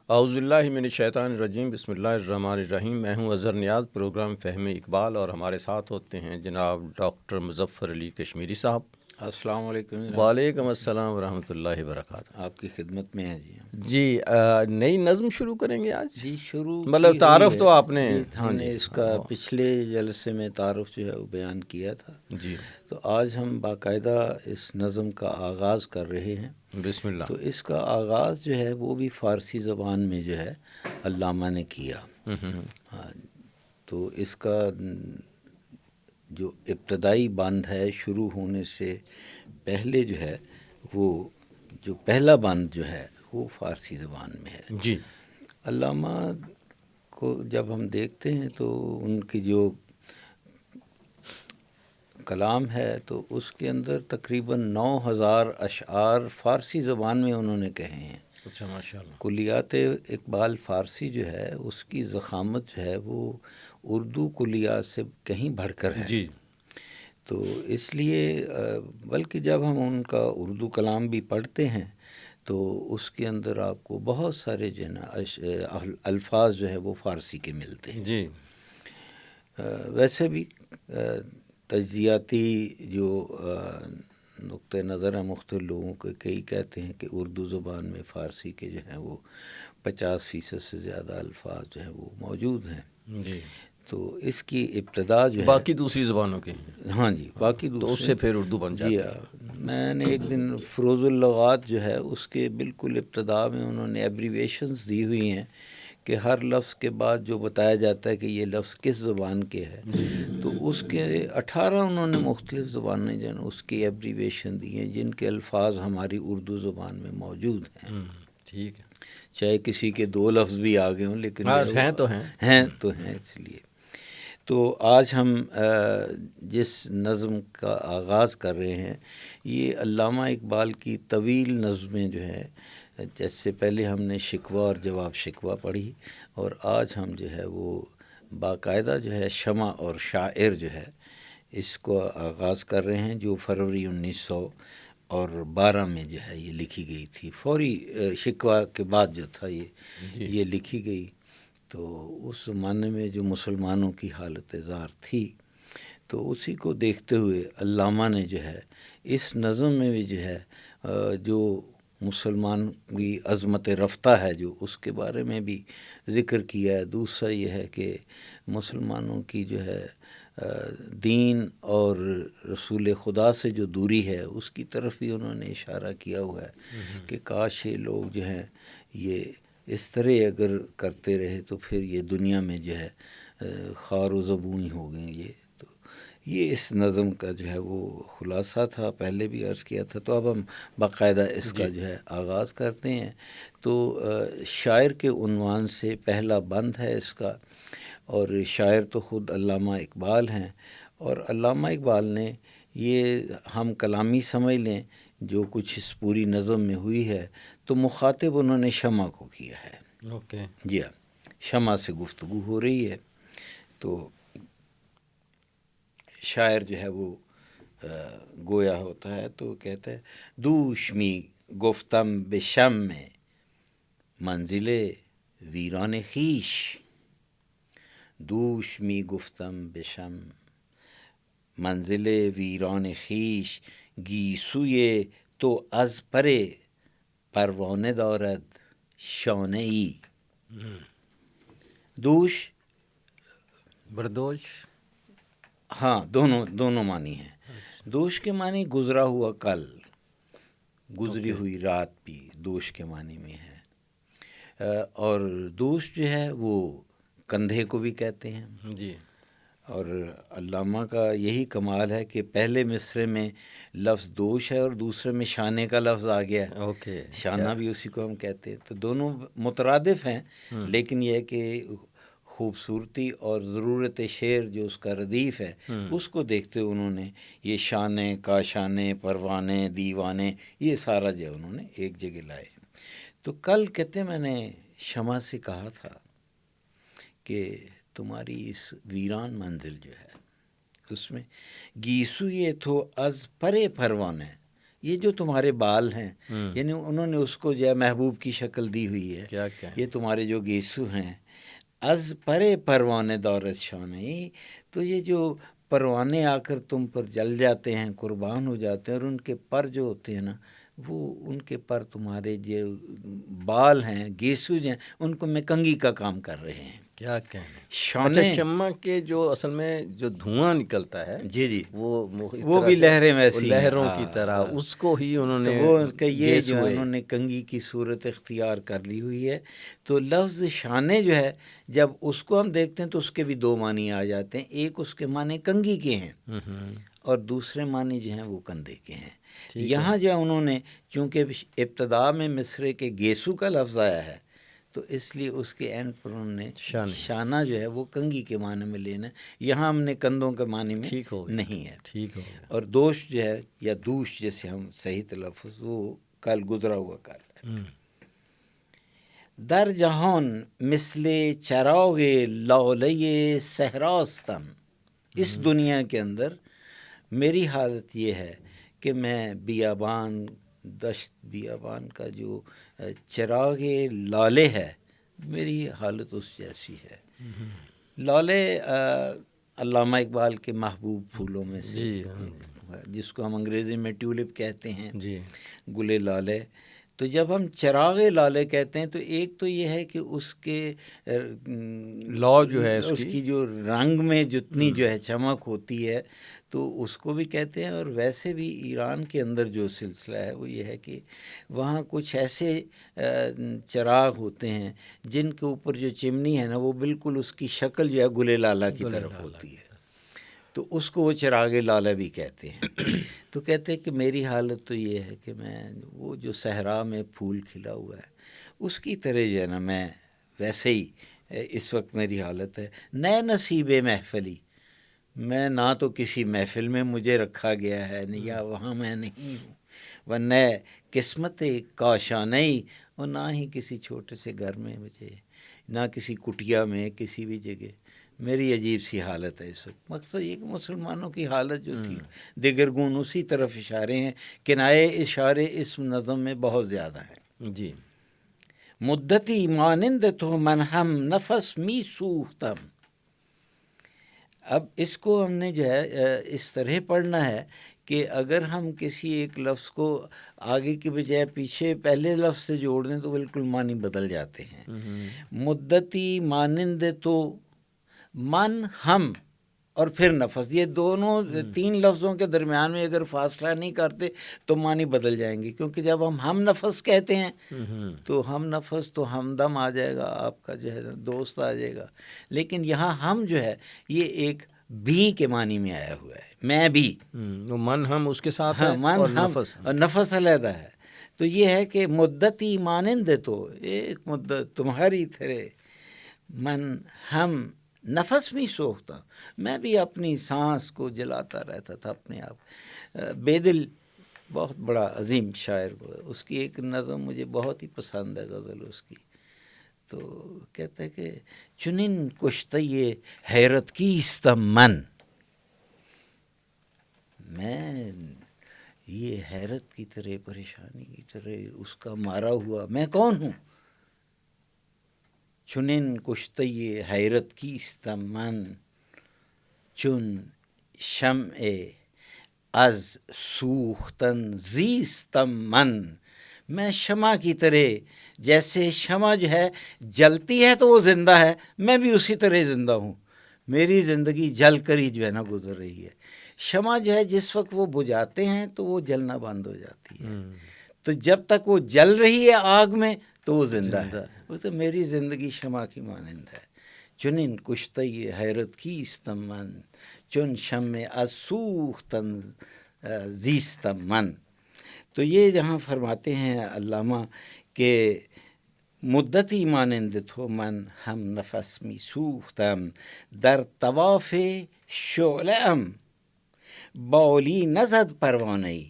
اعوذ باللہ من الشیطان الرجیم، بسم اللہ الرحمن الرحیم۔ میں ہوں اظہر نیاز، پروگرام فہم اقبال، اور ہمارے ساتھ ہوتے ہیں جناب ڈاکٹر مظفر علی کشمیری صاحب۔ السلام علیکم جناب۔ وعلیکم السلام ورحمۃ اللہ وبرکاتہ۔ آپ کی خدمت میں ہیں جی۔ جی نئی نظم شروع کریں گے آج؟ جی شروع مطلب تعارف تو آپ نے، جی ہم جی نے اس کا پچھلے جلسے میں تعارف جو ہے وہ بیان کیا تھا، جی تو آج ہم باقاعدہ اس نظم کا آغاز کر رہے ہیں۔ بسم اللہ۔ تو اس کا آغاز جو ہے وہ بھی فارسی زبان میں جو ہے علامہ نے کیا۔ ہاں، تو اس کا جو ابتدائی بند ہے شروع ہونے سے پہلے جو ہے وہ جو پہلا بند جو ہے وہ فارسی زبان میں ہے۔ جی علامہ کو جب ہم دیکھتے ہیں تو ان کی جو کلام ہے تو اس کے اندر تقریباً 9000 اشعار فارسی زبان میں انہوں نے کہے ہیں۔ اچھا، ماشاء اللہ۔ کلیات اقبال فارسی جو ہے اس کی ضخامت جو ہے وہ اردو کلیات سے کہیں بڑھ کر ہے۔ جی تو اس لیے بلکہ جب ہم ان کا اردو کلام بھی پڑھتے ہیں تو اس کے اندر آپ کو بہت سارے جو ہے نا الفاظ جو ہے وہ فارسی کے ملتے ہیں۔ جی ویسے بھی تجزیاتی جو نقطۂ نظر ہے مختلف لوگوں کے، کئی کہتے ہیں کہ اردو زبان میں فارسی کے جو ہیں وہ 50% سے زیادہ الفاظ جو ہیں وہ موجود ہیں۔ جی، تو اس کی ابتدا جو ہے باقی دوسری زبانوں کے، ہاں جی باقی تو اس سے پھر اردو بن جی جاتی ہے۔ میں نے ایک دن فروز اللغات جو ہے اس کے بالکل ابتدا میں انہوں نے ایبریویشنز دی ہوئی ہیں کہ ہر لفظ کے بعد جو بتایا جاتا ہے کہ یہ لفظ کس زبان کے ہے، تو اس کے 18 انہوں نے مختلف زبانیں جو ہیں اس کی ایبریویشن دی ہیں جن کے الفاظ ہماری اردو زبان میں موجود ہیں۔ ٹھیک ہے، چاہے کسی کے 2 لفظ بھی آ گئے ہوں لیکن ہیں تو ہیں۔ ہیں تو ہیں۔ اس لیے تو آج ہم جس نظم کا آغاز کر رہے ہیں یہ علامہ اقبال کی طویل نظمیں جو ہیں، جیسے پہلے ہم نے شکوہ اور جواب شکوہ پڑھی، اور آج ہم جو ہے وہ باقاعدہ جو ہے شمع اور شاعر جو ہے اس کو آغاز کر رہے ہیں، جو فروری 1912 میں جو ہے یہ لکھی گئی تھی، فوری شکوہ کے بعد جو تھا یہ لکھی گئی۔ تو اس زمانے میں جو مسلمانوں کی حالت زار تھی تو اسی کو دیکھتے ہوئے علامہ نے جو ہے اس نظم میں بھی جو ہے جو مسلمان کی عظمت رفتہ ہے جو اس کے بارے میں بھی ذکر کیا ہے۔ دوسرا یہ ہے کہ مسلمانوں کی جو ہے دین اور رسول خدا سے جو دوری ہے اس کی طرف بھی انہوں نے اشارہ کیا ہوا ہے کہ کاش یہ لوگ جو ہیں یہ اس طرح اگر کرتے رہے تو پھر یہ دنیا میں جو ہے خار و زبوں ہو گئیں یہ۔ تو یہ اس نظم کا جو ہے وہ خلاصہ تھا، پہلے بھی عرض کیا تھا۔ تو اب ہم باقاعدہ اس کا جو ہے آغاز کرتے ہیں۔ تو شاعر کے عنوان سے پہلا بند ہے اس کا، اور شاعر تو خود علامہ اقبال ہیں، اور علامہ اقبال نے یہ ہم کلامی سمجھ لیں جو کچھ اس پوری نظم میں ہوئی ہے تو مخاطب انہوں نے شمع کو کیا ہے۔ اوکے، جی ہاں، شمع سے گفتگو ہو رہی ہے۔ تو شاعر جو ہے وہ گویا ہوتا ہے تو کہتا ہے دوش می گفتم به شمع منزل ویران خویش، دوش می گفتم به شمع منزل ویران خویش، گیسوی تو از پر پروانه دارد شانه ای۔ دوش بردوش، ہاں دونوں معنی ہیں۔ دوش کے معنی گزرا ہوا کل، گزری ہوئی رات بھی دوش کے معنی میں ہے، اور دوش جو ہے وہ کندھے کو بھی کہتے ہیں۔ جی، اور علامہ کا یہی کمال ہے کہ پہلے مصرعے میں لفظ دوش ہے اور دوسرے میں شانے کا لفظ آ گیا ہے۔ اوکے، شانہ بھی اسی کو ہم کہتے ہیں، تو دونوں مترادف ہیں، لیکن یہ ہے کہ خوبصورتی اور ضرورت شعر جو اس کا ردیف ہے اس کو دیکھتے انہوں نے یہ شانے کاشانے پروانے دیوانے یہ سارا جو انہوں نے ایک جگہ لائے۔ تو کل کہتے میں نے شمع سے کہا تھا کہ تمہاری اس ویران منزل جو ہے اس میں گیسو یہ تو از پرے پروانے، یہ جو تمہارے بال ہیں، یعنی انہوں نے اس کو جو ہے محبوب کی شکل دی ہوئی ہے، کیا یہ تمہارے جو گیسو ہیں، از پرے پروانے دولت شانی، تو یہ جو پروانے آ کر تم پر جل جاتے ہیں، قربان ہو جاتے ہیں، اور ان کے پر جو ہوتے ہیں نا، وہ ان کے پر تمہارے جو بال ہیں، گیسو جو ہیں، ان کو میں کنگھی کا کام کر رہے ہیں، کیا کہنا. شانے. اچھا، شمع کے جو اصل میں جو دھواں نکلتا ہے، جی جی، وہ بھی لہریں ویسی ہیں، لہروں کی طرح، اس کو ہی انہوں تو نے وہ کہ یہ جو گیسوئے. انہوں نے کنگھی کی صورت اختیار کر لی ہوئی ہے. تو لفظ شانے جو ہے، جب اس کو ہم دیکھتے ہیں تو اس کے بھی دو معنی آ جاتے ہیں. ایک اس کے معنی کنگھی کے ہیں، اور دوسرے معنی جو ہیں وہ کندھے کے ہیں. یہاں جو انہوں نے، چونکہ ابتدا میں مصرے کے گیسو کا لفظ آیا ہے، تو اس لیے اس کے اینڈ پر انہوں نے شانہ جو ہے وہ کنگھی کے معنی میں لینا ہے. یہاں ہم نے کندھوں کے معنی میں نہیں ہے. ٹھیک ہو گیا. اور دوش جو ہے، یا دوش جیسے ہم صحیح تلفظ، وہ کل گزرا ہوا کل ہے. در جہان مثل چراغ لاله صحراستم، اس دنیا کے اندر میری حالت یہ ہے کہ میں بیابان، دشت بیابان کا جو چراغ لالے ہے، میری حالت اس جیسی ہے. لالے علامہ اقبال کے محبوب پھولوں میں سے، جس کو ہم انگریزی میں ٹیولپ کہتے ہیں، گلے لالے. تو جب ہم چراغ لالے کہتے ہیں تو ایک تو یہ ہے کہ اس کے لو جو ہے، اس کی جو رنگ میں جتنی جو ہے چمک ہوتی ہے، تو اس کو بھی کہتے ہیں. اور ویسے بھی ایران کے اندر جو سلسلہ ہے وہ یہ ہے کہ وہاں کچھ ایسے چراغ ہوتے ہیں جن کے اوپر جو چمنی ہے نا، وہ بالکل اس کی شکل جو ہے گلے لالا کی طرف ہوتی ہے، تو اس کو وہ چراغ لالا بھی کہتے ہیں. تو کہتے ہیں کہ میری حالت تو یہ ہے کہ میں وہ جو صحرا میں پھول کھلا ہوا ہے اس کی طرح جو ہے نا، میں ویسے ہی اس وقت میری حالت ہے. نئے نصیب محفلی، میں نہ تو کسی محفل میں مجھے رکھا گیا ہے، یا وہاں میں نہیں ہوں، وہ نئے قسمت کاشانئی، اور نہ ہی کسی چھوٹے سے گھر میں مجھے، نہ کسی کٹیا میں، کسی بھی جگہ. میری عجیب سی حالت ہے اس وقت. مقصد یہ کہ مسلمانوں کی حالت جو تھی، دیگرگون اسی طرف اشارے ہیں، کنائے اشارے اس نظم میں بہت زیادہ ہیں. جی. مدتی مانند تو من ہم نفس می سوختم. اب اس کو ہم نے جو ہے اس طرح پڑھنا ہے کہ اگر ہم کسی ایک لفظ کو آگے کی بجائے پیچھے پہلے لفظ سے جوڑ دیں تو بالکل معنی بدل جاتے ہیں. مدتی مانند تو من ہم اور پھر نفس، یہ دونوں تین لفظوں کے درمیان میں اگر فاصلہ نہیں کرتے تو معنی بدل جائیں گے. کیونکہ جب ہم نفس کہتے ہیں تو ہم نفس تو ہمدم آ جائے گا، آپ کا جو ہے دوست آ جائے گا. لیکن یہاں ہم جو ہے یہ ایک بھی کے معنی میں آیا ہوا ہے، میں بھی. من ہم اس کے ساتھ ہے، من اور ہم اور نفس علیحدہ ہے. تو یہ ہے کہ مدتی مانند تو ایک مدت تمہاری طرح، من ہم نفس میں سوکھتا، میں بھی اپنی سانس کو جلاتا رہتا تھا اپنے آپ. بے دل بہت بڑا عظیم شاعر، اس کی ایک نظم مجھے بہت ہی پسند ہے، غزل اس کی. تو کہتا ہے کہ چنن کشتہ حیرت کیستم من، میں یہ حیرت کی طرح، پریشانی کی طرح اس کا مارا ہوا میں کون ہوں. چنن کشتہ حیرت کیستم من، چون شمع از سوختن زیستم من. میں شمع کی طرح، جیسے شمع جو ہے جلتی ہے تو وہ زندہ ہے، میں بھی اسی طرح زندہ ہوں. میری زندگی جل کر ہی جو ہے نا گزر رہی ہے. شمع جو ہے جس وقت وہ بجھاتے ہیں تو وہ جلنا بند ہو جاتی ہے، تو جب تک وہ جل رہی ہے آگ میں تو وہ زندہ ہے. وہ تو میری زندگی شمع کی مانند ہے. چنن کشتہ حیرت کیستم من، چون شمع از سوختن زیستم من. تو یہ جہاں فرماتے ہیں علامہ کہ مدتی مانند تو من ہم نفس می سوختم، در طواف شعله ام بالی نزد پروانه‌ای.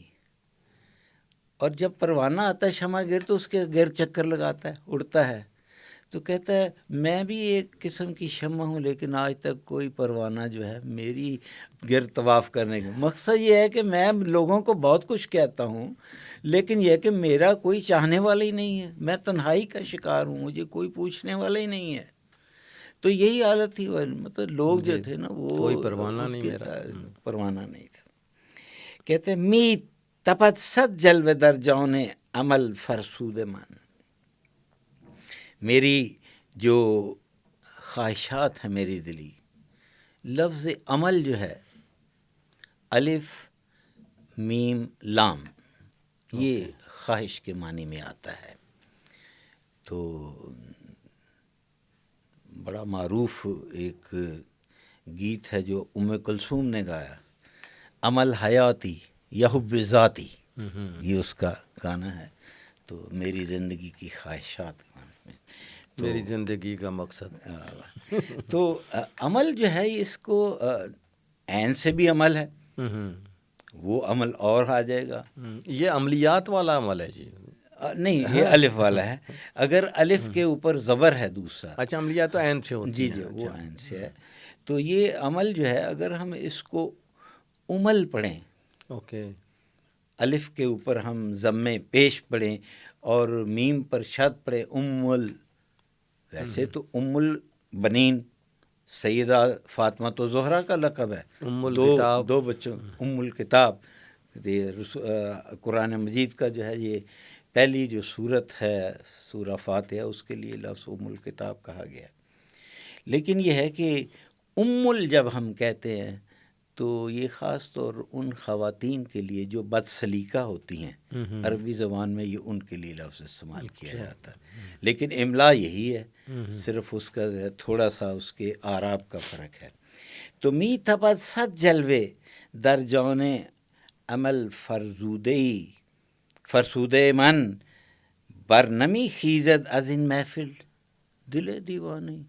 اور جب پروانہ آتا ہے شمع گر تو اس کے گر چکر لگاتا ہے، اڑتا ہے. تو کہتا ہے میں بھی ایک قسم کی شمع ہوں لیکن آج تک کوئی پروانہ جو ہے میری گرد طواف کرنے کا. مقصد یہ ہے کہ میں لوگوں کو بہت کچھ کہتا ہوں لیکن یہ کہ میرا کوئی چاہنے والا ہی نہیں ہے, میں تنہائی کا شکار ہوں, مجھے کوئی پوچھنے والا ہی نہیں ہے. تو یہی حالت تھی, مطلب لوگ جو تھے نا وہ کوئی پروانہ نہیں میرا, پروانہ نہیں تھا. کہتے ہیں می تپت صد جلوے در جان عمل فرسود من, میری جو خواہشات ہیں میری دلی, لفظ عمل جو ہے الف میم لام یہ خواہش کے معنی میں آتا ہے. تو بڑا معروف ایک گیت ہے جو کلثوم نے گایا, عمل حیاتی یا حب ذاتی, یہ اس کا گانا ہے. تو میری زندگی کی خواہشات میں میری زندگی کا مقصد. تو عمل جو ہے اس کو عین سے بھی عمل ہے, وہ عمل اور آ جائے گا. یہ عملیات والا عمل ہے جی؟ نہیں, یہ الف والا ہے. اگر الف کے اوپر زبر ہے دوسرا, اچھا عملیات تو عین سے ہوتی جی جی وہ عین سے ہے. تو یہ عمل جو ہے اگر ہم اس کو عمل پڑھیں, اوکے, الف کے اوپر ہم ضم پیش پڑھیں اور میم پر شد پڑھیں امول, ویسے تو ام البنین سیدہ فاطمہ تو زہرا کا لقب ہے, دو بچوں ام الکتاب. قرآن مجید کا جو ہے یہ پہلی جو صورت ہے سورہ فاتحہ, اس کے لیے لفظ ام الکتاب کہا گیا. لیکن یہ ہے کہ جب ہم کہتے ہیں تو یہ خاص طور ان خواتین کے لیے جو بد سلیقہ ہوتی ہیں, عربی زبان میں یہ ان کے لیے لفظ استعمال کیا جاتا ہے. لیکن املا یہی ہے, صرف اس کا تھوڑا سا اس کے اعراب کا فرق ہے. تو می تپت صد جلوے در جان عمل فرسودے من, برنمی خیزد از ان محفل دل دیوانی.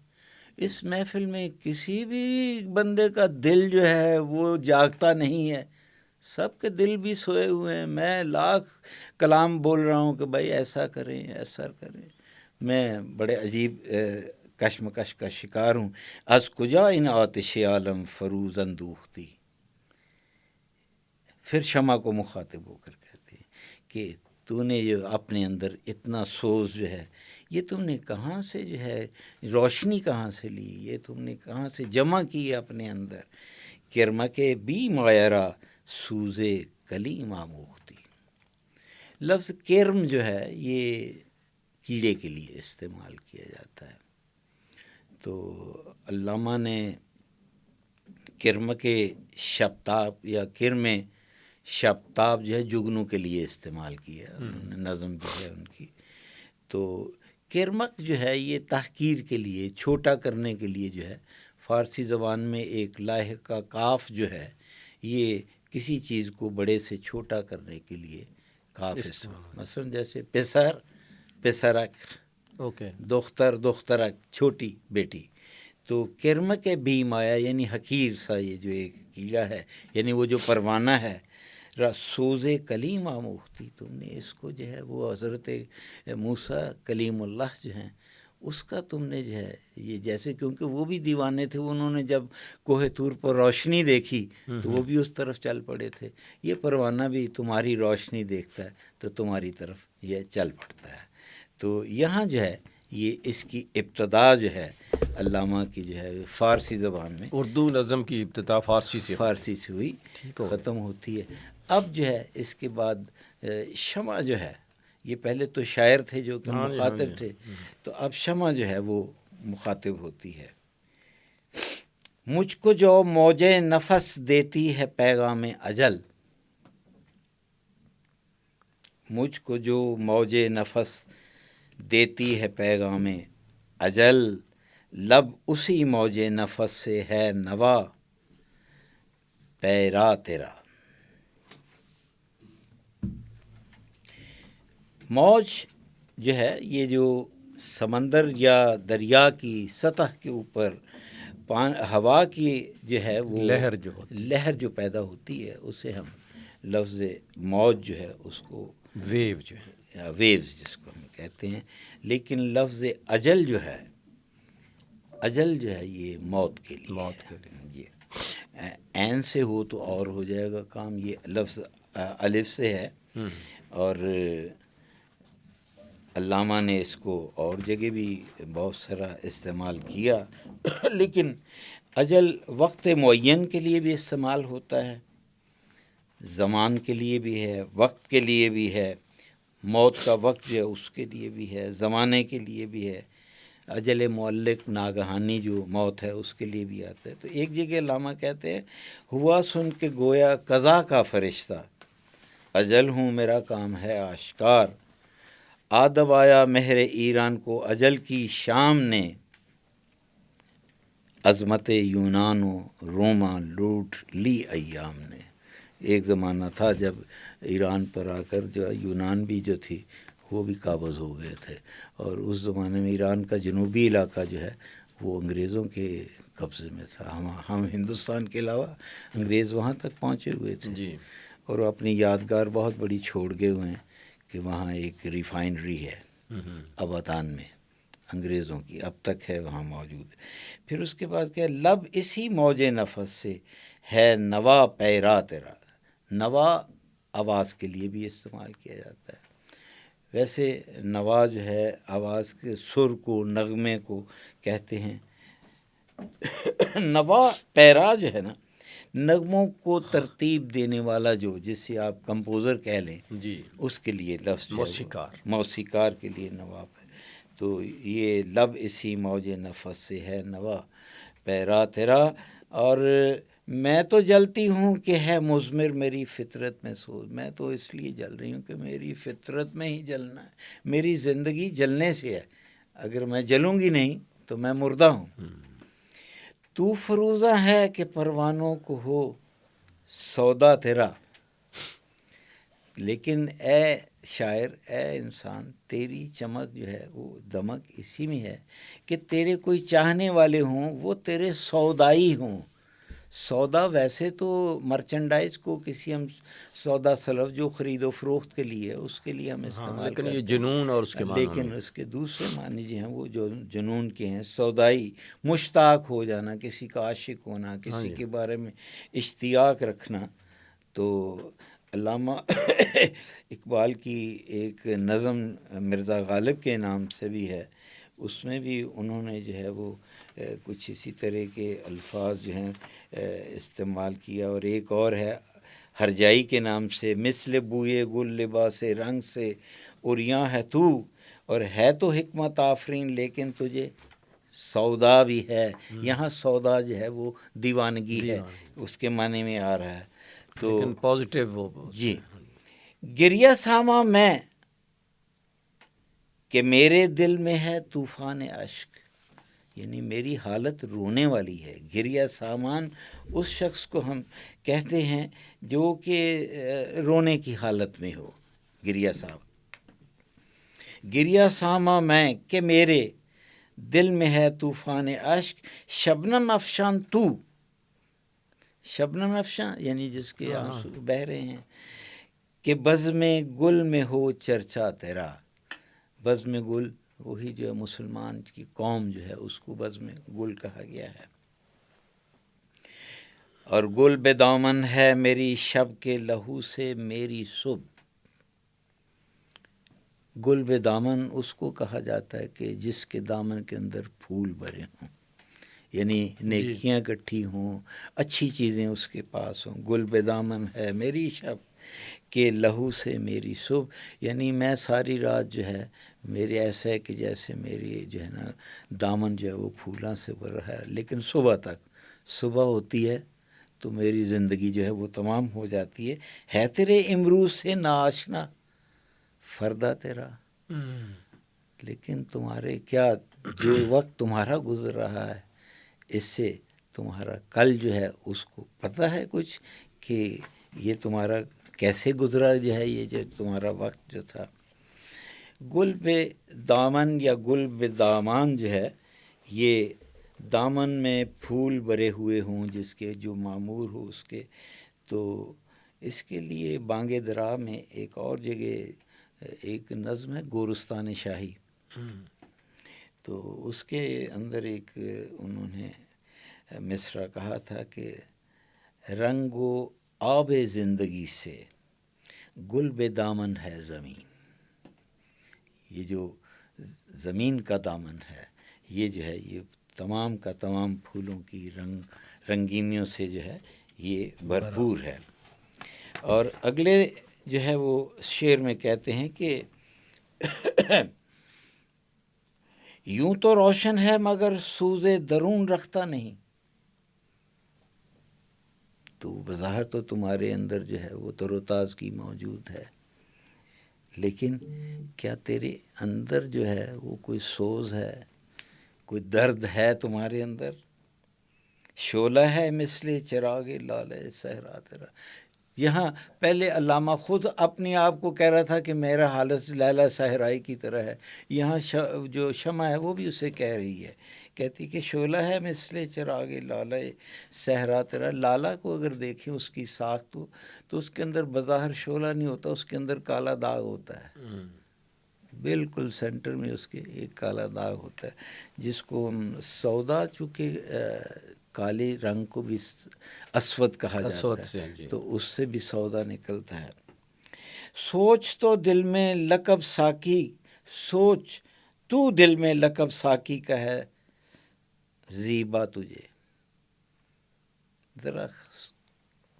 اس محفل میں کسی بھی بندے کا دل جو ہے وہ جاگتا نہیں ہے, سب کے دل بھی سوئے ہوئے ہیں. میں لاکھ کلام بول رہا ہوں کہ بھائی ایسا کریں ایسا کریں, میں بڑے عجیب کشمکش کا شکار ہوں. از کجا ان آتش عالم فروز اندوختی. پھر شمع کو مخاطب ہو کر کہتے ہیں کہ تو نے جو اپنے اندر اتنا سوز جو ہے یہ تم نے کہاں سے جو ہے روشنی کہاں سے لی, یہ تم نے کہاں سے جمع کی اپنے اندر. کرما کے بی مایرہ سوزے کلیم آموختی. لفظ کرم جو ہے یہ کیڑے کے لیے استعمال کیا جاتا ہے. تو علامہ نے کرم کے شبتاب یا کرم شبتاب جو ہے جگنو کے لیے استعمال کیا, انہوں نے نظم بھی ہے ان کی. تو کرمک جو ہے یہ تحقیر کے لیے, چھوٹا کرنے کے لیے جو ہے, فارسی زبان میں ایک لاحق کا کاف جو ہے یہ کسی چیز کو بڑے سے چھوٹا کرنے کے لیے کاف استعمال. مثلا جیسے پسر پسرک, اوکے, دختر دخترک چھوٹی بیٹی. تو کرمک بھی مایا یعنی حقیر سا یہ جو ایک کیڑا ہے, یعنی وہ جو پروانہ ہے, سوز کلیم آموختی. تم نے اس کو جو ہے وہ حضرت موسیٰ کلیم اللہ جو ہیں اس کا تم نے جو ہے یہ جیسے, کیونکہ وہ بھی دیوانے تھے, انہوں نے جب کوہ طور پر روشنی دیکھی تو وہ بھی اس طرف چل پڑے تھے. یہ پروانہ بھی تمہاری روشنی دیکھتا ہے تو تمہاری طرف یہ چل پڑتا ہے. تو یہاں جو ہے یہ اس کی ابتدا جو ہے علامہ کی جو ہے فارسی زبان میں, اردو نظم کی ابتدا فارسی سے ہوئی, ختم ہوتی ہے. اب جو ہے اس کے بعد شمع جو ہے, یہ پہلے تو شاعر تھے جو کہ مخاطب تھے, تو اب شمع جو ہے وہ مخاطب ہوتی ہے. مجھ کو جو موج نفس دیتی ہے پیغام اجل, مجھ کو جو موج نفس دیتی ہے پیغام اجل, لب اسی موج نفس سے ہے نوا پیرا تیرا. موج جو ہے یہ جو سمندر یا دریا کی سطح کے اوپر ہوا کی جو ہے وہ لہر جو پیدا ہوتی ہے اسے ہم لفظ موج جو ہے اس کو ویو جو ہے ویوز جس کو ہم کہتے ہیں، لیکن لفظ اجل جو ہے یہ موت کے لیے جی عین سے ہو تو اور ہو جائے گا کام، یہ لفظ الف سے ہے، اور علامہ نے اس کو اور جگہ بھی بہت سارا استعمال کیا، لیکن اجل وقت معین کے لیے بھی استعمال ہوتا ہے، زمان کے لیے بھی ہے، وقت کے لیے بھی ہے، موت کا وقت جو ہے اس کے لیے بھی ہے، زمانے کے لیے بھی ہے، اجل معلق ناگہانی جو موت ہے اس کے لیے بھی آتا ہے۔ تو ایک جگہ علامہ کہتے ہیں، ہوا سن کے گویا قضا کا فرشتہ، اجل ہوں میرا کام ہے آشکار، آدب آیا مہر ایران کو اجل کی شام نے، عظمت یونان و روما لوٹ لی ایام نے۔ ایک زمانہ تھا جب ایران پر آ کر جو یونان بھی جو تھی وہ بھی قابض ہو گئے تھے، اور اس زمانے میں ایران کا جنوبی علاقہ جو ہے وہ انگریزوں کے قبضے میں تھا، ہم ہندوستان کے علاوہ انگریز وہاں تک پہنچے ہوئے تھے جی، اور وہ اپنی یادگار بہت بڑی چھوڑ گئے ہوئے ہیں کہ وہاں ایک ریفائنری ہے اباتان میں انگریزوں کی، اب تک ہے وہاں موجود۔ پھر اس کے بعد کیا، لب اسی موج نفس سے ہے نوا پیرا تیرا، نوا آواز کے لیے بھی استعمال کیا جاتا ہے۔ ویسے نوا جو ہے آواز کے سر کو، نغمے کو کہتے ہیں، نوا پیرا جو ہے نا، نغموں کو ترتیب دینے والا، جو جسے آپ کمپوزر کہہ لیں، جی، اس کے لیے لفظ جو ہے وہ موسیقار، موسیقار کے لیے نواب ہے۔ تو یہ لب اسی موج نفس سے ہے نوا پیرا تیرا، اور میں تو جلتی ہوں کہ ہے مضمر میری فطرت میں سوز، میں تو اس لیے جل رہی ہوں کہ میری فطرت میں ہی جلنا ہے، میری زندگی جلنے سے ہے، اگر میں جلوں گی نہیں تو میں مردہ ہوں۔ تو فروزہ ہے کہ پروانوں کو ہو سودا تیرا، لیکن اے شاعر، اے انسان، تیری چمک جو ہے وہ دمک اسی میں ہے کہ تیرے کوئی چاہنے والے ہوں، وہ تیرے سودائی ہوں۔ سودا ویسے تو مرچنڈائز کو کسی ہم سودا سلف جو خرید و فروخت کے لیے اس کے لیے ہم استعمال لیکن کرتے یہ ہیں، جنون اور اس کے معنوں لیکن میں اس کے دوسرے معنی جو ہیں وہ جو جنون کے ہیں، سودائی، مشتاق ہو جانا، کسی کا عاشق ہونا، کسی کے بارے میں اشتیاق رکھنا۔ تو علامہ اقبال کی ایک نظم مرزا غالب کے نام سے بھی ہے، اس میں بھی انہوں نے جو ہے وہ کچھ اسی طرح کے الفاظ جو ہیں استعمال کیا، اور ایک اور ہے ہرجائی کے نام سے، مثل بوئے گل لباس رنگ سے عریاں ہے تو، اور ہے تو حکمت آفرین لیکن تجھے سودا بھی ہے۔ یہاں سودا جو ہے وہ دیوانگی ہے، اس کے معنی میں آ رہا ہے۔ تو لیکن پازیٹیو وہ جی، گریہ ساما میں کہ میرے دل میں ہے طوفان اشک، یعنی میری حالت رونے والی ہے۔ گریہ سامان اس شخص کو ہم کہتے ہیں جو کہ رونے کی حالت میں ہو، گریہ صاحب۔ گریہ ساما میں کہ میرے دل میں ہے طوفان اشک، شبنم افشان تو، شبنم افشاں یعنی جس کے آنسو بہہ رہے ہیں، کہ بزم گل میں ہو چرچا تیرا۔ بزم گل وہی جو ہے مسلمان کی قوم جو ہے اس کو بزم گل کہا گیا ہے۔ اور گل بے دامن ہے میری شب کے لہو سے میری صبح، گل بے دامن اس کو کہا جاتا ہے کہ جس کے دامن کے اندر پھول بھرے ہوں، یعنی نیکیاں اکٹھی ہوں، اچھی چیزیں اس کے پاس ہوں۔ گل بے دامن ہے میری شب کہ لہو سے میری صبح، یعنی میں ساری رات جو ہے میرے ایسا ہے کہ جیسے میری جو ہے نا دامن جو ہے وہ پھولوں سے بھر رہا ہے، لیکن صبح تک، صبح ہوتی ہے تو میری زندگی جو ہے وہ تمام ہو جاتی ہے تیرے امروز سے ناآشنا فردہ تیرا، لیکن تمہارے کیا جو وقت تمہارا گزر رہا ہے اس سے تمہارا کل جو ہے اس کو پتہ ہے کچھ کہ یہ تمہارا کیسے گزرا جو ہے، یہ جو تمہارا وقت جو تھا۔ گل بے دامن یا گل بے دامان جو ہے، یہ دامن میں پھول بھرے ہوئے ہوں جس کے جو معمور ہو اس کے، تو اس کے لیے بانگ درا میں ایک اور جگہ ایک نظم ہے گورستان شاہی، تو اس کے اندر ایک انہوں نے مصرع کہا تھا کہ رنگ و آب زندگی سے گل بے دامن ہے زمین. یہ جو زمین کا دامن ہے یہ جو ہے یہ تمام کا تمام پھولوں کی رنگینیوں سے جو ہے یہ بھرپور ہے. اور اگلے جو ہے وہ شعر میں کہتے ہیں کہ یوں تو روشن ہے مگر سوز درون رکھتا نہیں. تو بظاہر تو تمہارے اندر جو ہے وہ تر و تازگی موجود ہے، لیکن کیا تیرے اندر جو ہے وہ کوئی سوز ہے، کوئی درد ہے تمہارے اندر؟ شعلہ ہے مثل چراغ لالہ صحرا تیرا. یہاں پہلے علامہ خود اپنے آپ کو کہہ رہا تھا کہ میرا حالت لیلہ صحرائی کی طرح ہے، یہاں جو شمع ہے وہ بھی اسے کہہ رہی ہے، کہتی کہ شعلہ ہے مثل چراغ لالہ صحرا تیرا. لالہ کو اگر دیکھیں اس کی ساخت تو اس کے اندر بظاہر شعلہ نہیں ہوتا، اس کے اندر کالا داغ ہوتا ہے، بالکل سینٹر میں اس کے ایک کالا داغ ہوتا ہے، جس کو ہم سودا چونکہ کالے رنگ کو بھی اسود کہا جاتا ہے، تو اس سے بھی سودا نکلتا ہے. سوچ تو دل میں لقب ساکی، سوچ تو دل میں لقب ساکی کا ہے زیبا تجھے. ذرا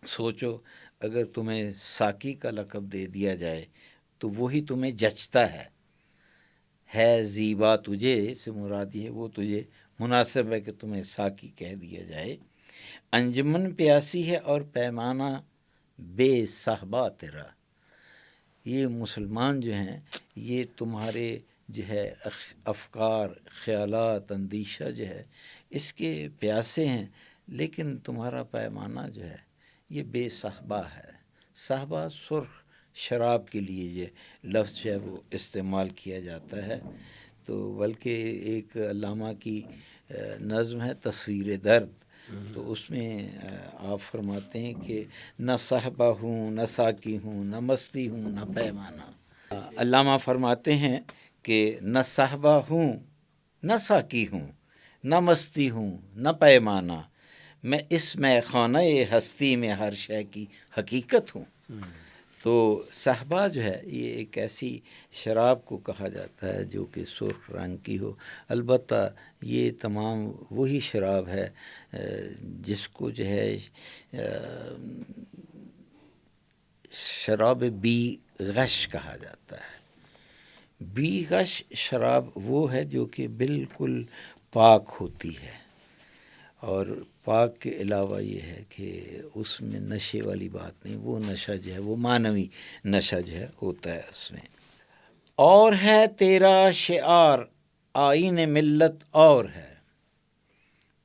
سوچو اگر تمہیں ساکی کا لقب دے دیا جائے تو وہی تمہیں جچتا ہے زیبا تجھے سے مراد یہ وہ تجھے مناسب ہے کہ تمہیں ساکی کہہ دیا جائے. انجمن پیاسی ہے اور پیمانہ بے صحبا تیرا. یہ مسلمان جو ہیں یہ تمہارے جو ہے افکار، خیالات، اندیشہ جو ہے اس کے پیاسے ہیں، لیکن تمہارا پیمانہ جو ہے یہ بے صحبا ہے. صحبا سرخ شراب کے لیے یہ لفظ جو ہے وہ استعمال کیا جاتا ہے. تو بلکہ ایک علامہ کی نظم ہے تصویر درد، تو اس میں آپ فرماتے ہیں کہ نہ صحبہ ہوں نہ ساکی ہوں نہ مستی ہوں نہ پیمانہ. علامہ فرماتے ہیں کہ نہ صحبہ ہوں نہ ساکی ہوں نہ مستی ہوں نہ پیمانہ، میں اس میخانہ ہستی میں ہر شے کی حقیقت ہوں. تو صحبہ جو ہے یہ ایک ایسی شراب کو کہا جاتا ہے جو کہ سرخ رنگ کی ہو. البتہ یہ تمام وہی شراب ہے جس کو جو ہے شراب بی غش کہا جاتا ہے. بی غش شراب وہ ہے جو کہ بالکل پاک ہوتی ہے، اور پاک کے علاوہ یہ ہے کہ اس میں نشے والی بات نہیں، وہ نشہ جو ہے وہ معنوی نشہ جو ہے ہوتا ہے اس میں. اور ہے تیرا شعار آئین ملت اور ہے،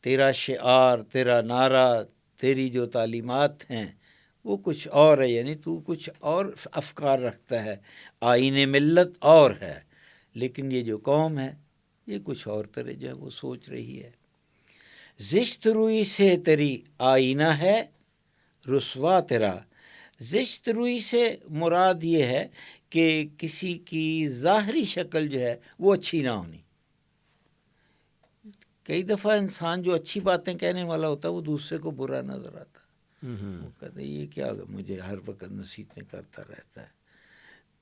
تیرا شعار، تیرا نعرہ، تیری جو تعلیمات ہیں وہ کچھ اور ہے، یعنی تو کچھ اور افکار رکھتا ہے. آئین ملت اور ہے، لیکن یہ جو قوم ہے یہ کچھ اور طرح جو ہے وہ سوچ رہی ہے. زشت روئی سے تیری آئینہ ہے رسوا تیرا. زشت روئی سے مراد یہ ہے کہ کسی کی ظاہری شکل جو ہے وہ اچھی نہ ہونی. کئی دفعہ انسان جو اچھی باتیں کہنے والا ہوتا ہے وہ دوسرے کو برا نظر آتا ہے، وہ کہتے ہیں یہ کیا مجھے ہر وقت نصیحتیں کرتا رہتا ہے.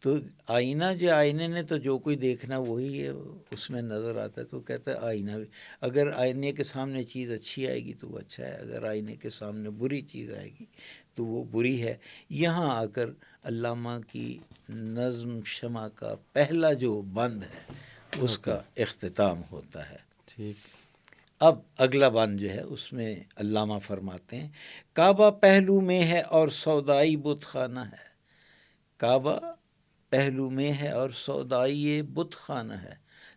تو آئینہ جو آئینے نے تو جو کوئی دیکھنا وہی ہے اس میں نظر آتا ہے. تو کہتا ہے آئینہ بھی اگر آئینے کے سامنے چیز اچھی آئے گی تو وہ اچھا ہے، اگر آئینے کے سامنے بری چیز آئے گی تو وہ بری ہے. یہاں آ کر علامہ کی نظم شمع کا پہلا جو بند ہے اس کا اختتام ہوتا ہے. ٹھیک. اب اگلا بند جو ہے اس میں علامہ فرماتے ہیں کعبہ پہلو میں ہے اور سودائی بت خانہ ہے. کعبہ پہلو میں ہے اور سودائی بت خانہ ہے.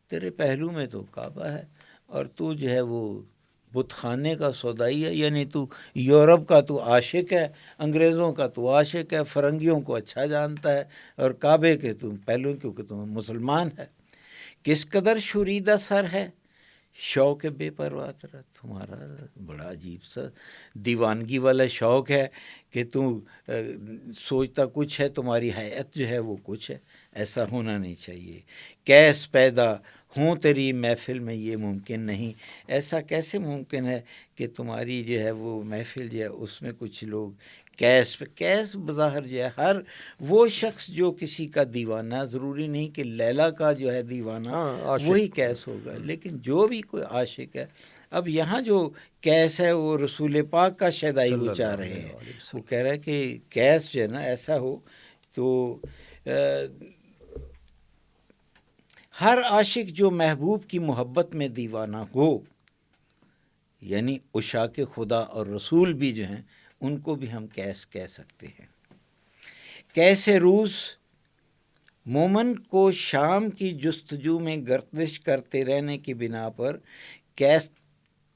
تیرے پہلو میں تو کعبہ ہے اور تو جو ہے وہ بت خانے کا سودائی ہے، یعنی تو یورپ کا تو عاشق ہے، انگریزوں کا تو عاشق ہے، فرنگیوں کو اچھا جانتا ہے، اور کعبے کے تم پہلو کیونکہ تم مسلمان ہے. کس قدر شوریدہ سر ہے شوق بے پرواہ تیرا، تمہارا بڑا عجیب سا دیوانگی والا شوق ہے کہ تم سوچتا کچھ ہے، تمہاری حیت جو ہے وہ کچھ ہے. ایسا ہونا نہیں چاہیے. کیس پیدا ہوں تیری محفل میں یہ ممکن نہیں. ایسا کیسے ممکن ہے کہ تمہاری جو ہے وہ محفل جو ہے اس میں کچھ لوگ کیس بظاہر جو ہے ہر وہ شخص جو کسی کا دیوانہ، ضروری نہیں کہ لیلا کا جو ہے دیوانہ وہی کیس ہوگا، لیکن جو بھی کوئی عاشق ہے. اب یہاں جو کیس ہے وہ رسول پاک کا شیدائی وہ چاہ رہے ہیں. وہ کہہ رہا ہے کہ کیس جو ہے نا ایسا ہو تو ہر عاشق جو محبوب کی محبت میں دیوانہ ہو، یعنی عشاق خدا اور رسول بھی جو ہیں ان کو بھی ہم کیس کہہ سکتے ہیں. کیسے روز مومن کو شام کی جستجو میں گردش کرتے رہنے کی بنا پر کیس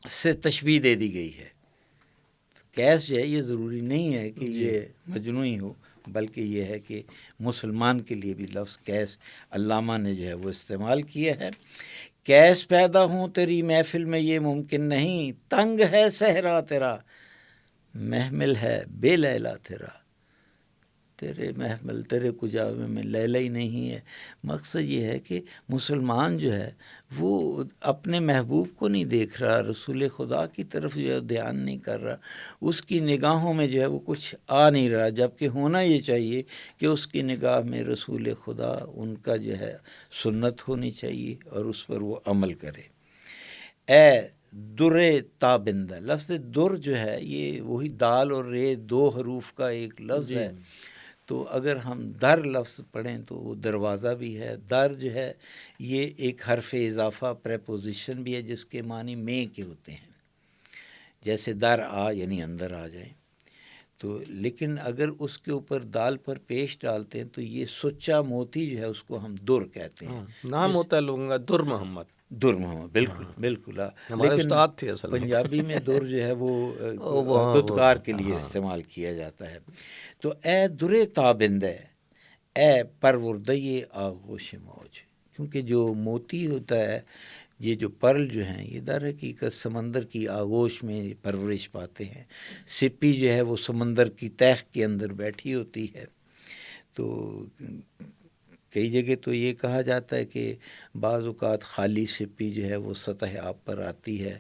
سے تشبیہ دے دی گئی ہے. کیس جو ہے یہ ضروری نہیں ہے کہ یہ مجنوعی ہو، بلکہ یہ ہے کہ مسلمان کے لیے بھی لفظ کیس علامہ نے جو ہے وہ استعمال کیا ہے. کیس پیدا ہوں تیری محفل میں یہ ممکن نہیں، تنگ ہے صحرا تیرا محمل ہے بے لیلا تیرا. تیرے محمل تیرے کجاوے میں لیلا ہی نہیں ہے. مقصد یہ ہے کہ مسلمان جو ہے وہ اپنے محبوب کو نہیں دیکھ رہا، رسول خدا کی طرف جو ہے دھیان نہیں کر رہا، اس کی نگاہوں میں جو ہے وہ کچھ آ نہیں رہا، جبکہ ہونا یہ چاہیے کہ اس کی نگاہ میں رسول خدا ان کا جو ہے سنت ہونی چاہیے اور اس پر وہ عمل کرے. اے در تابندہ، لفظ در جو ہے یہ وہی دال اور رے دو حروف کا ایک لفظ ہے. تو اگر ہم در لفظ پڑھیں تو وہ دروازہ بھی ہے. در جو ہے یہ ایک حرف اضافہ پریپوزیشن بھی ہے جس کے معنی میں کے ہوتے ہیں، جیسے در آ یعنی اندر آ جائیں. تو لیکن اگر اس کے اوپر دال پر پیش ڈالتے ہیں تو یہ سچا موتی جو ہے اس کو ہم در کہتے ہیں. نام ہوتا ہے لوگوں کا در محمد. در محمد، بالکل بالکل. ہمارے استاد تھے اصل میں. پنجابی میں در جو ہے وہ دودکار کے لیے استعمال کیا جاتا ہے. تو اے در تابندہ، اے پروردہ آغوش موج، کیونکہ جو موتی ہوتا ہے، یہ جو پرل جو ہیں یہ در حقیقت سمندر کی آغوش میں پرورش پاتے ہیں. سپی جو ہے وہ سمندر کی تہ کے اندر بیٹھی ہوتی ہے. تو کئی جگہ تو یہ کہا جاتا ہے کہ بعض اوقات خالی سپی جو ہے وہ سطح آب پر آتی ہے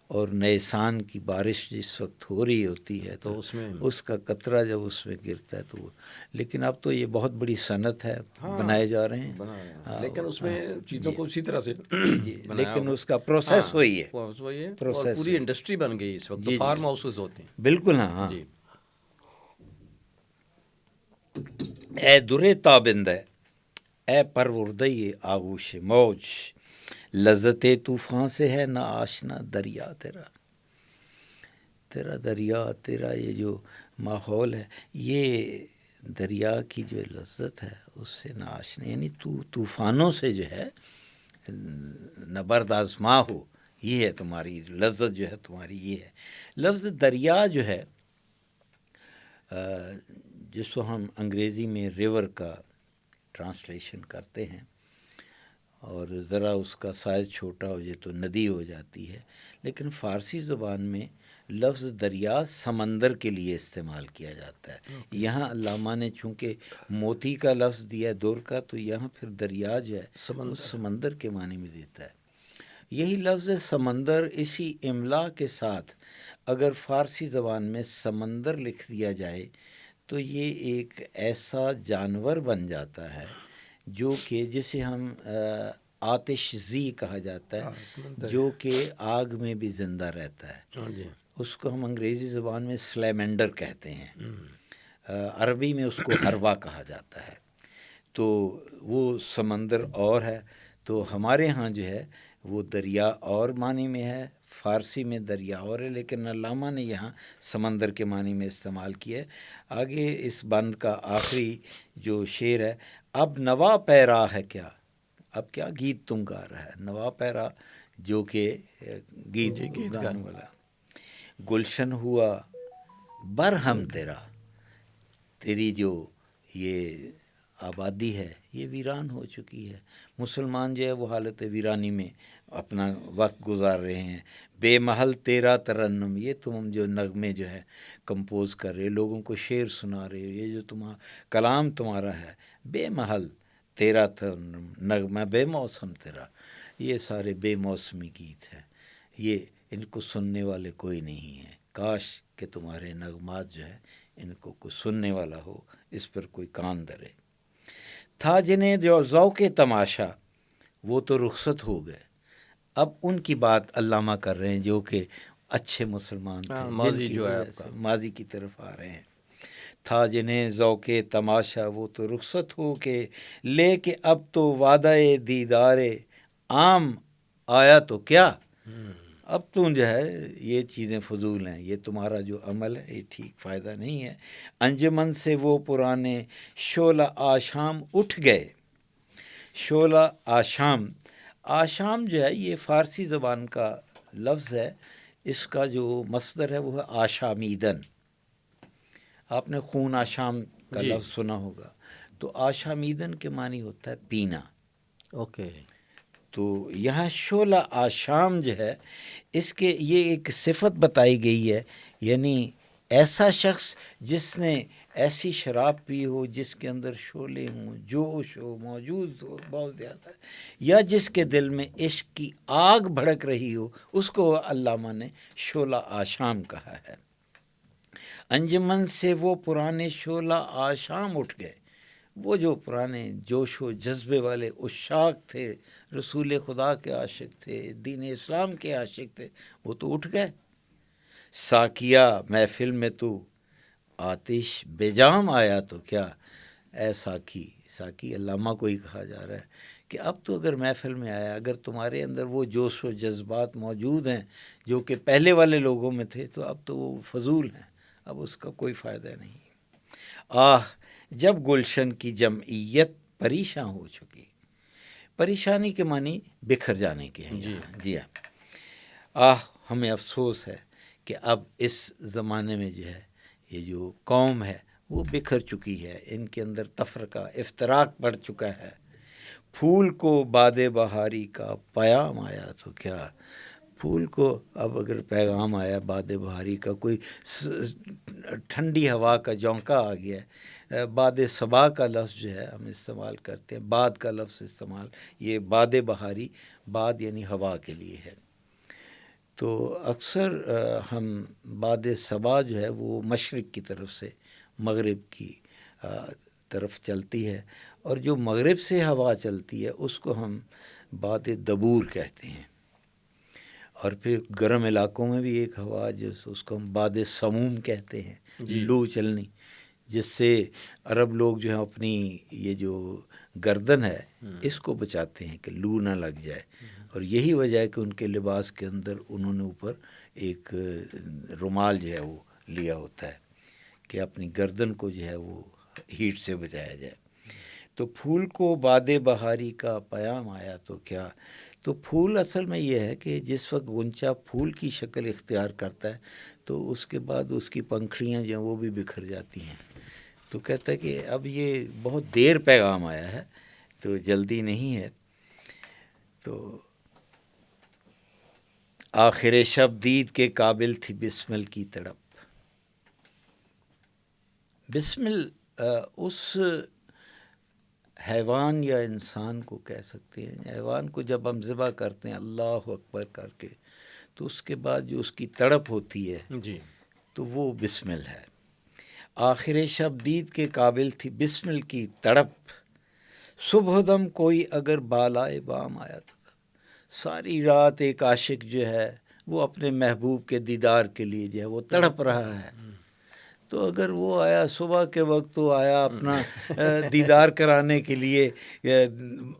اور نیسان کی بارش جس وقت ہو رہی ہوتی ہے تو اس کا قطرہ جب اس میں گرتا ہے تو وہ، لیکن اب تو یہ بہت بڑی صنعت ہے، بنائے جا رہے ہیں، لیکن اس میں چیزوں کو اسی طرح سے لیکن اس کا پروسیس وہی ہے، اور پوری انڈسٹری بن گئی اس وقت. فارم ہاؤسز ہوتے ہیں. بالکل. ہاں. اے در تابندہ، اے پروردہ آغوش موج، لذت طوفان سے ہے نہ آشنا دریا تیرا. تیرا دریا، تیرا یہ جو ماحول ہے، یہ دریا کی جو لذت ہے اس سے نہ آشنا، یعنی تو طوفانوں سے جو ہے نبرد آزما ہو، یہ ہے تمہاری لذت جو ہے تمہاری یہ ہے. لفظ دریا جو ہے جس کو ہم انگریزی میں ریور کا ٹرانسلیشن کرتے ہیں اور ذرا اس کا سائز چھوٹا ہو جائے تو ندی ہو جاتی ہے، لیکن فارسی زبان میں لفظ دریا سمندر کے لیے استعمال کیا جاتا ہے. یہاں علامہ نے چونکہ موتی کا لفظ دیا ہے در کا، تو یہاں پھر دریا جو ہے سمندر کے معنی میں دیتا ہے. یہی لفظ سمندر اسی املا کے ساتھ اگر فارسی زبان میں سمندر لکھ دیا جائے تو یہ ایک ایسا جانور بن جاتا ہے جو کہ جسے ہم آتش زی کہا جاتا ہے، جو کہ آگ میں بھی زندہ رہتا ہے. اس کو ہم انگریزی زبان میں سلیمنڈر کہتے ہیں، عربی میں اس کو ہروا کہا جاتا ہے. تو وہ سمندر اور ہے. تو ہمارے ہاں جو ہے وہ دریا اور معنی میں ہے، فارسی میں دریا اور ہے، لیکن علامہ نے یہاں سمندر کے معنی میں استعمال کیا ہے. آگے اس بند کا آخری جو شعر ہے، اب نوا پیرا ہے کیا، اب کیا گیت تم گا رہا ہے. نوا پیرا جو کہ گیت گانے والا. گلشن ہوا برہم تیرا، تیری جو یہ آبادی ہے یہ ویران ہو چکی ہے. مسلمان جو ہے وہ حالت ویرانی میں اپنا وقت گزار رہے ہیں. بے محل تیرا ترنم، یہ تم جو نغمے جو ہے کمپوز کر رہے، لوگوں کو شعر سنا رہے ہو، یہ جو کلام تمہارا ہے، بے محل تیرا ترنم نغمہ بے موسم تیرا، یہ سارے بے موسمی گیت ہیں. یہ ان کو سننے والے کوئی نہیں ہے. کاش کہ تمہارے نغمات جو ہے ان کو کوئی سننے والا ہو، اس پر کوئی کان دھرے. تھا جنہیں جو ذوق تماشا وہ تو رخصت ہو گئے. اب ان کی بات علامہ کر رہے ہیں جو کہ اچھے مسلمان تھے، جن ماضی کی جو ہے وجہ آپ سے کا ماضی کی طرف آ رہے ہیں. تھا جنہیں ذوق تماشا وہ تو رخصت ہو کے، لے کے اب تو وعدہ دیدار عام آیا تو کیا. اب تم جو ہے یہ چیزیں فضول ہیں، یہ تمہارا جو عمل ہے یہ ٹھیک فائدہ نہیں ہے. انجمن سے وہ پرانے شعلہ آشام اٹھ گئے. شعلہ آشام، آشام جو ہے یہ فارسی زبان کا لفظ ہے. اس کا جو مصدر ہے وہ ہے آشامیدن. آپ نے خون آشام کا جی. لفظ سنا ہوگا، تو آشامیدن کے معنی ہوتا ہے پینا. اوکے. تو یہاں شعلہ آشام جو ہے اس کے یہ ایک صفت بتائی گئی ہے، یعنی ایسا شخص جس نے ایسی شراب پی ہو جس کے اندر شعلے ہوں، جوش ہو، موجود ہو بہت زیادہ، یا جس کے دل میں عشق کی آگ بھڑک رہی ہو، اس کو علامہ نے شعلہ آشام کہا ہے. انجمن سے وہ پرانے شعلہ آشام اٹھ گئے. وہ جو پرانے جوش و جذبے والے عشاق تھے، رسول خدا کے عاشق تھے، دین اسلام کے عاشق تھے، وہ تو اٹھ گئے. ساکیا محفل میں تو آتش بے جام آیا تو کیا. اے ساکی، ساکی علامہ کو ہی کہا جا رہا ہے کہ اب تو اگر محفل میں آیا، اگر تمہارے اندر وہ جوش و جذبات موجود ہیں جو کہ پہلے والے لوگوں میں تھے، تو اب تو وہ فضول ہیں، اب اس کا کوئی فائدہ نہیں. آہ جب گلشن کی جمعیت پریشاں ہو چکی. پریشانی کے معنی بکھر جانے کے ہیں یہاں. جی ہاں. آہ ہمیں افسوس ہے کہ اب اس زمانے میں جو ہے یہ جو قوم ہے وہ بکھر چکی ہے، ان کے اندر تفرقہ افتراق بڑھ چکا ہے. پھول کو باد بہاری کا پیام آیا تو کیا. پھول کو اب اگر پیغام آیا باد بہاری کا، کوئی ٹھنڈی ہوا کا جھونکا آ گیا ہے. باد صبا کا لفظ جو ہے ہم استعمال کرتے ہیں، باد کا لفظ استعمال، یہ باد بہاری، باد یعنی ہوا کے لیے ہے. تو اکثر ہم باد صبا جو ہے وہ مشرق کی طرف سے مغرب کی طرف چلتی ہے، اور جو مغرب سے ہوا چلتی ہے اس کو ہم باد دبور کہتے ہیں. اور پھر گرم علاقوں میں بھی ایک ہوا جو اس کو ہم باد سموم کہتے ہیں، لو چلنی، جس سے عرب لوگ جو ہیں اپنی یہ جو گردن ہے اس کو بچاتے ہیں کہ لو نہ لگ جائے. اور یہی وجہ ہے کہ ان کے لباس کے اندر انہوں نے اوپر ایک رومال جو ہے وہ لیا ہوتا ہے کہ اپنی گردن کو جو ہے وہ ہیٹ سے بچایا جائے. تو پھول کو باد بہاری کا پیام آیا تو کیا. تو پھول اصل میں یہ ہے کہ جس وقت غنچہ پھول کی شکل اختیار کرتا ہے تو اس کے بعد اس کی پنکھڑیاں جو ہیں وہ بھی بکھر جاتی ہیں. تو کہتا ہے کہ اب یہ بہت دیر پیغام آیا ہے تو جلدی نہیں ہے. تو آخر شب دید کے قابل تھی بسمل کی تڑپ. بسمل اس حیوان یا انسان کو کہہ سکتے ہیں. حیوان کو جب ہم ذبح کرتے ہیں اللہ اکبر کر کے، تو اس کے بعد جو اس کی تڑپ ہوتی ہے جی تو وہ بسمل ہے. آخر شب دید کے قابل تھی بسمل کی تڑپ. صبح دم کوئی اگر بالائے بام آیا تو. ساری رات ایک عاشق جو ہے وہ اپنے محبوب کے دیدار کے لیے جو ہے وہ تڑپ رہا ہے. تو اگر وہ آیا صبح کے وقت، تو آیا اپنا دیدار کرانے کے لیے،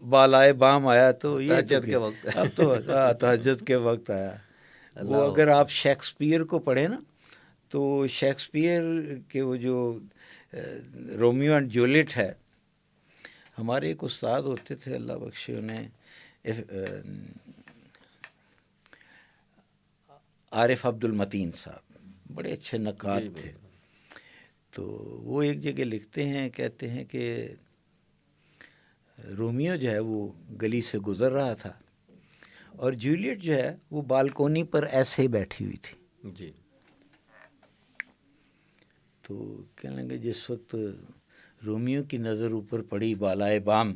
بالائے بام آیا تو یہ تہجد کے وقت، اب تو تہجد کے وقت آیا. وہ اگر آپ شیکسپیئر کو پڑھیں نا، تو شیکسپیئر کے وہ جو رومیو اینڈ جولیٹ ہے، ہمارے ایک استاد ہوتے تھے اللہ بخشے انہیں، عارف عبد المتین صاحب، بڑے اچھے نقاد تھے. تو وہ ایک جگہ لکھتے ہیں، کہتے ہیں کہ رومیو جو ہے وہ گلی سے گزر رہا تھا اور جولیٹ جو ہے وہ بالکونی پر ایسے ہی بیٹھی ہوئی تھی. جی. تو کہنے لگے جس وقت رومیو کی نظر اوپر پڑی بالائے بام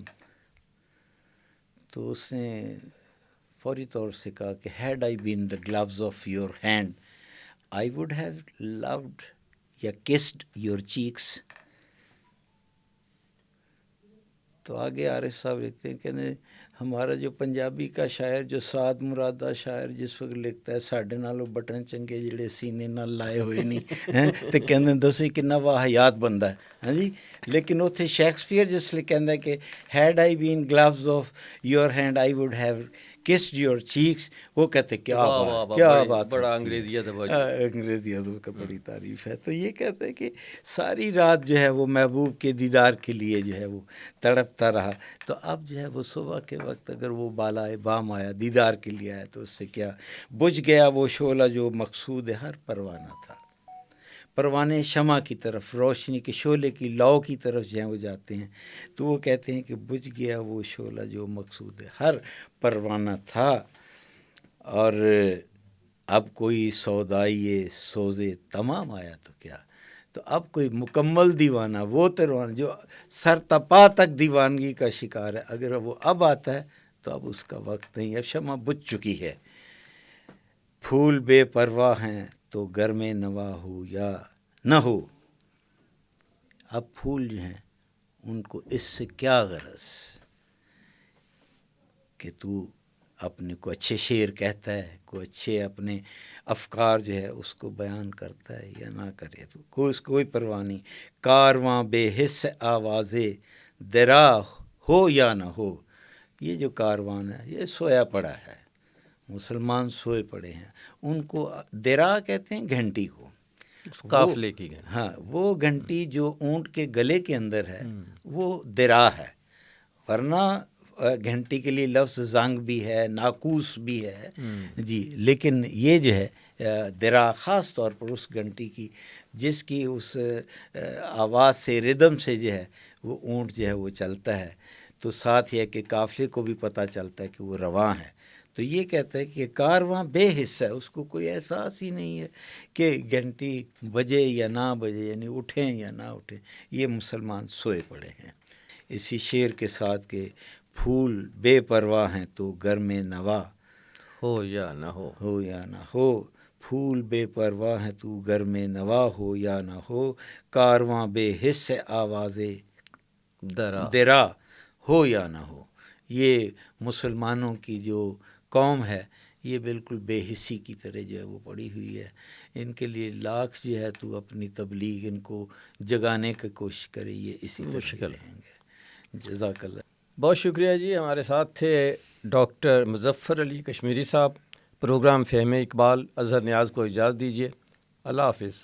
تو اس نے فوری طور سے کہا کہ had I been the gloves of your hand I would have loved یا کسڈ یور چیکس. تو آگے عارف صاحب لکھتے ہیں کہ ہمارا جو پنجابی کا شاعر جو سعد مرادہ شاعر جس وقت لکھتا ہے ساڈے نالوں بٹن چنگے جڑے سینے نال لائے ہوئے نہیں ہیں تو کہندے دسو کنا واحیات بندہ ہے. ہاں جی. لیکن اتنے شیکسپیئر جس لیے کہندا ہے کہ had I been gloves of your hand I would have kissed your cheeks, وہ کہتے کیا بات, کیا بات, بڑا انگریزی ادب ہے. انگریزی ادب کا بڑی تعریف ہے. تو یہ کہتے ہیں کہ ساری رات جو ہے وہ محبوب کے دیدار کے لیے جو ہے وہ تڑپتا رہا. تو اب جو ہے وہ صبح کے وقت اگر وہ بالائے بام آیا دیدار کے لیے آیا تو اس سے کیا بجھ گیا وہ شعلہ جو مقصود ہر پروانہ تھا. پروانے شمع کی طرف روشنی کے شعلے کی لو کی طرف جو ہیں وہ جاتے ہیں تو وہ کہتے ہیں کہ بجھ گیا وہ شعلہ جو مقصود ہر پروانہ تھا. اور اب کوئی سودائی سوزے تمام آیا تو کیا, تو اب کوئی مکمل دیوانہ وہ تروانہ جو سر تپا تک دیوانگی کا شکار ہے اگر وہ اب آتا ہے تو اب اس کا وقت نہیں, اب شمع بجھ چکی ہے. پھول بے پرواہ ہیں تو گھر میں نوا ہو یا نہ ہو. اب پھول جو ہیں ان کو اس سے کیا غرض کہ تو اپنے کو اچھے شعر کہتا ہے, کوئی اچھے اپنے افکار جو ہے اس کو بیان کرتا ہے یا نہ کرے, تو کوئی پرواہ نہیں. کارواں بے حس آوازے درا ہو یا نہ ہو. یہ جو کاروان ہے یہ سویا پڑا ہے, مسلمان سوئے پڑے ہیں. ان کو درا کہتے ہیں گھنٹی کو, قافلے کی گھنٹی. ہاں وہ گھنٹی جو اونٹ کے گلے کے اندر ہے وہ درا ہے. ورنہ گھنٹی کے لیے لفظ زنگ بھی ہے, ناقوس بھی ہے جی, لیکن یہ جو ہے درا خاص طور پر اس گھنٹی کی جس کی اس آواز سے ردم سے جو ہے وہ اونٹ جو ہے وہ چلتا ہے. تو ساتھ یہ کہ قافلے کو بھی پتہ چلتا ہے کہ وہ رواں ہے. تو یہ کہتا ہے کہ کارواں بے حصہ ہے, اس کو کوئی احساس ہی نہیں ہے کہ گھنٹی بجے یا نہ بجے, یعنی اٹھیں یا نہ اٹھیں, یہ مسلمان سوئے پڑے ہیں. اسی شعر کے ساتھ کہ پھول بے پرواہ ہیں تو گھر میں نوا ہو یا نہ ہو, ہو یا نہ ہو. پھول بے پرواہ ہیں تو گھر میں نوا ہو یا نہ ہو. کارواں بے حس آوازے درا ہو یا نہ ہو. یہ مسلمانوں کی جو قوم ہے یہ بالکل بے حسی کی طرح جو ہے وہ پڑی ہوئی ہے. ان کے لیے لاکھ جو ہے تو اپنی تبلیغ ان کو جگانے کی کوشش کرے, یہ اسی طرح رہیں گے. جزاک اللہ. بہت شکریہ جی. ہمارے ساتھ تھے ڈاکٹر مظفر علی کشمیری صاحب. پروگرام فہم اقبال اظہر نیاز کو اجازت دیجیے. اللہ حافظ.